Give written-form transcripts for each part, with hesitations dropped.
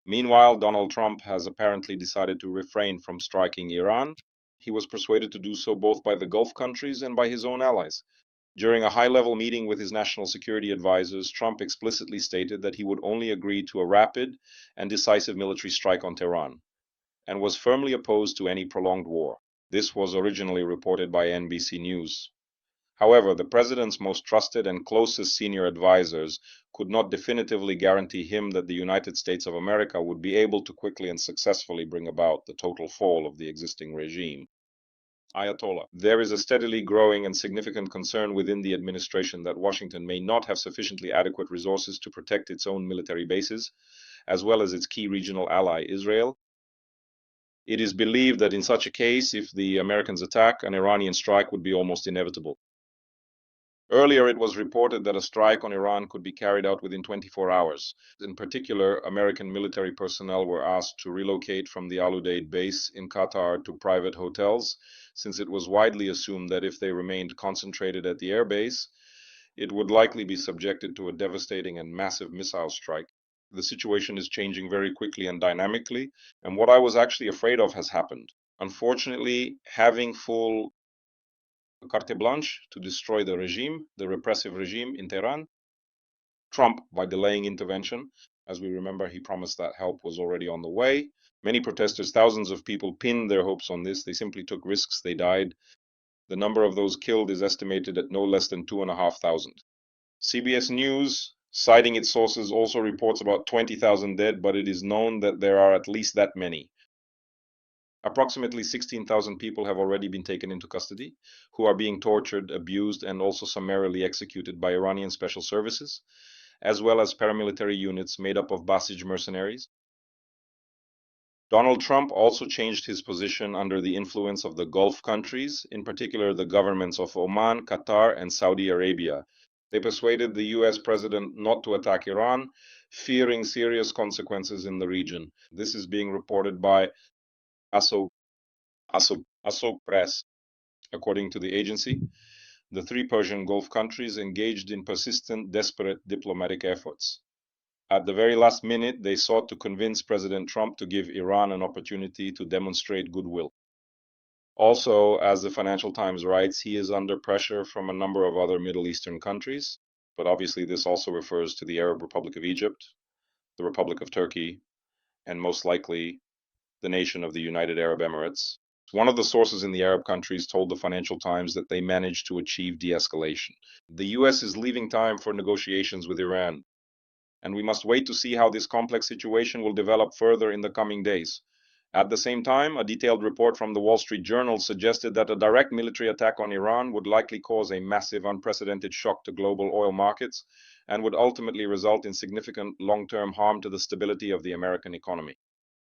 Meanwhile, Donald Trump has apparently decided to refrain from striking Iran. He was persuaded to do so both by the Gulf countries and by his own allies. During a high-level meeting with his national security advisors, Trump explicitly stated that he would only agree to a rapid and decisive military strike on Tehran, and was firmly opposed to any prolonged war. This was originally reported by NBC News. However, the president's most trusted and closest senior advisors could not definitively guarantee him that the United States of America would be able to quickly and successfully bring about the total fall of the existing regime. Ayatollah. There is a steadily growing and significant concern within the administration that Washington may not have sufficiently adequate resources to protect its own military bases, as well as its key regional ally, Israel. It is believed that in such a case, if the Americans attack, an Iranian strike would be almost inevitable. Earlier, it was reported that a strike on Iran could be carried out within 24 hours. In particular, American military personnel were asked to relocate from the Al Udeid base in Qatar to private hotels, since it was widely assumed that if they remained concentrated at the airbase, it would likely be subjected to a devastating and massive missile strike. The situation is changing very quickly and dynamically, and what I was actually afraid of has happened. Unfortunately, having full carte blanche to destroy the regime, the repressive regime in Tehran. Trump, by delaying intervention, as we remember, he promised that help was already on the way. Many protesters, thousands of people, pinned their hopes on this. They simply took risks. They died. The number of those killed is estimated at no less than 2,500. CBS News, citing its sources, also reports about 20,000 dead, but it is known that there are at least that many. Approximately 16,000 people have already been taken into custody, who are being tortured, abused, and also summarily executed by Iranian special services, as well as paramilitary units made up of Basij mercenaries. Donald Trump also changed his position under the influence of the Gulf countries, in particular the governments of Oman, Qatar, and Saudi Arabia. They persuaded the US president not to attack Iran, fearing serious consequences in the region. This is being reported by Assog Press. According to the agency, the three Persian Gulf countries engaged in persistent, desperate diplomatic efforts. At the very last minute, they sought to convince President Trump to give Iran an opportunity to demonstrate goodwill. Also, as the Financial Times writes, he is under pressure from a number of other Middle Eastern countries, but obviously this also refers to the Arab Republic of Egypt, the Republic of Turkey, and most likely the nation of the United Arab Emirates. One of the sources in the Arab countries told the Financial Times that they managed to achieve de-escalation. The US is leaving time for negotiations with Iran, and we must wait to see how this complex situation will develop further in the coming days. At the same time, a detailed report from the Wall Street Journal suggested that a direct military attack on Iran would likely cause a massive, unprecedented shock to global oil markets and would ultimately result in significant long-term harm to the stability of the American economy.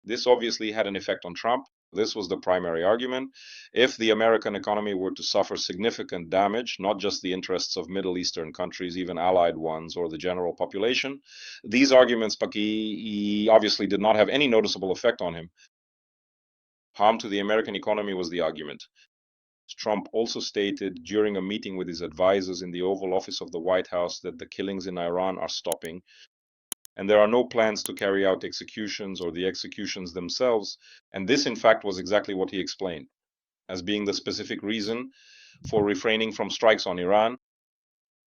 This obviously had an effect on Trump. This was the primary argument. If the American economy were to suffer significant damage, not just the interests of Middle Eastern countries, even allied ones, or the general population, these arguments, Paki, obviously did not have any noticeable effect on him. Harm to the American economy was the argument. Trump also stated during a meeting with his advisors in the Oval Office of the White House that the killings in Iran are stopping, and there are no plans to carry out executions or the executions themselves, and this in fact was exactly what he explained as being the specific reason for refraining from strikes on Iran,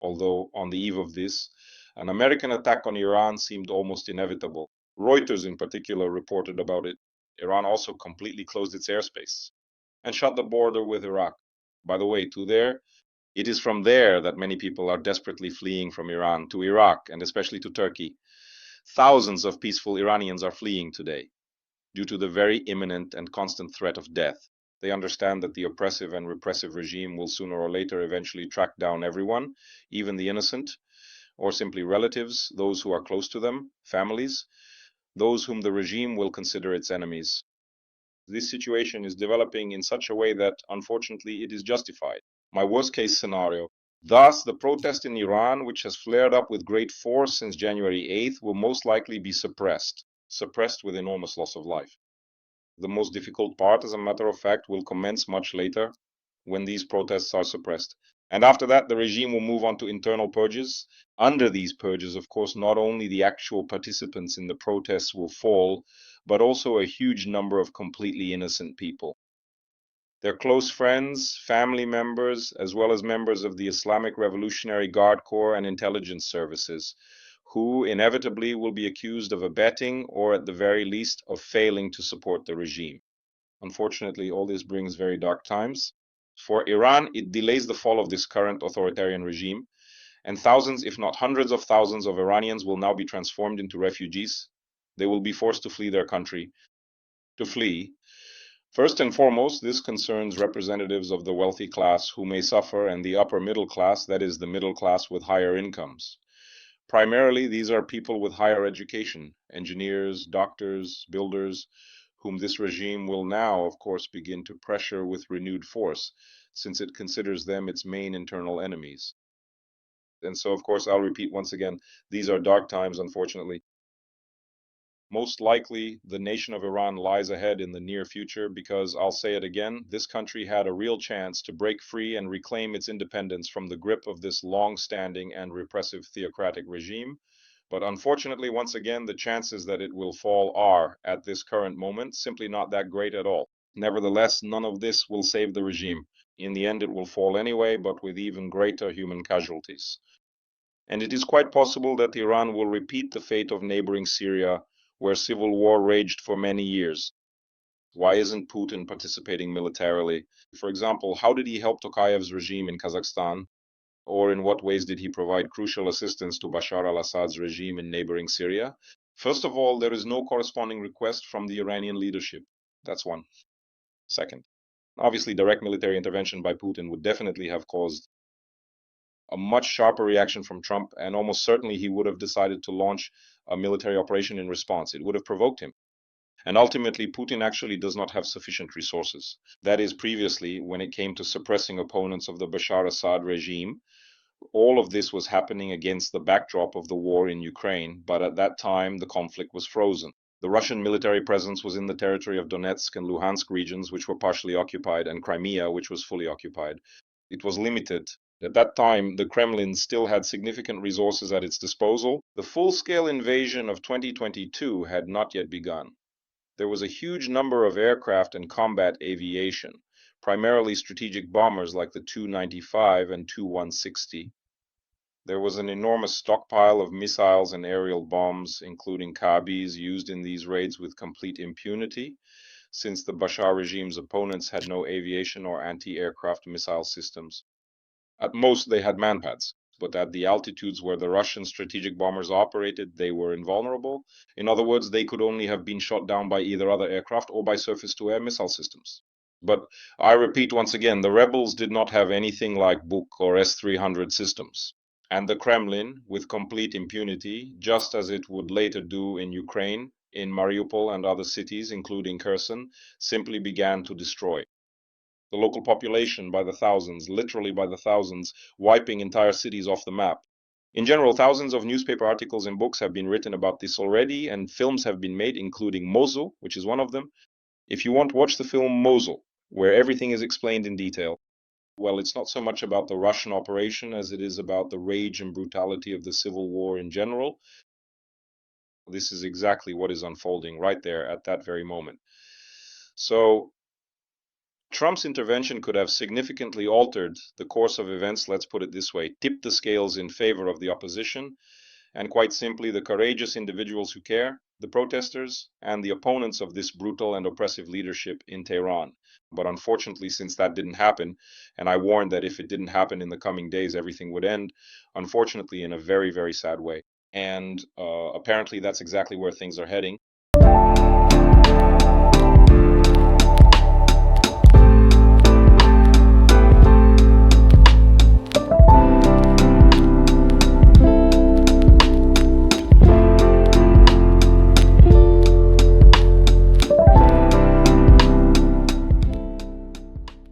although on the eve of this, an American attack on Iran seemed almost inevitable. Reuters in particular reported about it. Iran also completely closed its airspace and shut the border with Iraq. By the way, it is from there that many people are desperately fleeing from Iran to Iraq and especially to Turkey. Thousands of peaceful Iranians are fleeing today due to the very imminent and constant threat of death. They understand that the oppressive and repressive regime will sooner or later eventually track down everyone, even the innocent, or simply relatives, those who are close to them, families, those whom the regime will consider its enemies. This situation is developing in such a way that, unfortunately, it is justified. My worst case scenario. Thus, the protest in Iran, which has flared up with great force since January 8th, will most likely be suppressed with enormous loss of life. The most difficult part, as a matter of fact, will commence much later when these protests are suppressed. And after that, the regime will move on to internal purges. Under these purges, of course, not only the actual participants in the protests will fall, but also a huge number of completely innocent people. Their close friends, family members, as well as members of the Islamic Revolutionary Guard Corps and intelligence services, who inevitably will be accused of abetting or at the very least of failing to support the regime. Unfortunately, all this brings very dark times. For Iran, it delays the fall of this current authoritarian regime, and thousands, if not hundreds of thousands of Iranians will now be transformed into refugees. They will be forced to flee their country. To flee, first and foremost, this concerns representatives of the wealthy class who may suffer, and the upper middle class, that is, the middle class with higher incomes. Primarily, these are people with higher education, engineers, doctors, builders, whom this regime will now, of course, begin to pressure with renewed force, since it considers them its main internal enemies. And so, of course, I'll repeat once again, these are dark times, unfortunately. Most likely, the nation of Iran lies ahead in the near future because, I'll say it again, this country had a real chance to break free and reclaim its independence from the grip of this long-standing and repressive theocratic regime. But unfortunately, once again, the chances that it will fall are, at this current moment, simply not that great at all. Nevertheless, none of this will save the regime. In the end, it will fall anyway, but with even greater human casualties. And it is quite possible that Iran will repeat the fate of neighboring Syria, where civil war raged for many years. Why isn't Putin participating militarily? For example, how did he help Tokayev's regime in Kazakhstan? Or in what ways did he provide crucial assistance to Bashar al-Assad's regime in neighboring Syria? First of all, there is no corresponding request from the Iranian leadership. That's one. Second, obviously, direct military intervention by Putin would definitely have caused a much sharper reaction from Trump, and almost certainly he would have decided to launch a military operation in response. It would have provoked him. And ultimately, Putin actually does not have sufficient resources. That is, previously, when it came to suppressing opponents of the Bashar Assad regime, all of this was happening against the backdrop of the war in Ukraine, but at that time, the conflict was frozen. The Russian military presence was in the territory of Donetsk and Luhansk regions, which were partially occupied, and Crimea, which was fully occupied. It was limited. At that time, the Kremlin still had significant resources at its disposal. The full-scale invasion of 2022 had not yet begun. There was a huge number of aircraft and combat aviation, primarily strategic bombers like the Tu-95 and Tu-160. There was an enormous stockpile of missiles and aerial bombs, including Kabis, used in these raids with complete impunity, since the Bashar regime's opponents had no aviation or anti-aircraft missile systems. At most, they had manpads, but at the altitudes where the Russian strategic bombers operated, they were invulnerable. In other words, they could only have been shot down by either other aircraft or by surface-to-air missile systems. But I repeat once again, the rebels did not have anything like Buk or S-300 systems. And the Kremlin, with complete impunity, just as it would later do in Ukraine, in Mariupol and other cities, including Kherson, simply began to destroy the local population by the thousands, literally by the thousands, wiping entire cities off the map. In general, thousands of newspaper articles and books have been written about this already, and films have been made, including Mosul, which is one of them. If you want to watch the film Mosul, where everything is explained in detail, well, it's not so much about the Russian operation as it is about the rage and brutality of the civil war in general. This is exactly what is unfolding right there at that very moment. So Trump's intervention could have significantly altered the course of events, let's put it this way, tipped the scales in favor of the opposition, and quite simply the courageous individuals who care, the protesters, and the opponents of this brutal and oppressive leadership in Tehran. But unfortunately, since that didn't happen, and I warned that if it didn't happen in the coming days, everything would end, unfortunately in a very, very sad way. And apparently that's exactly where things are heading.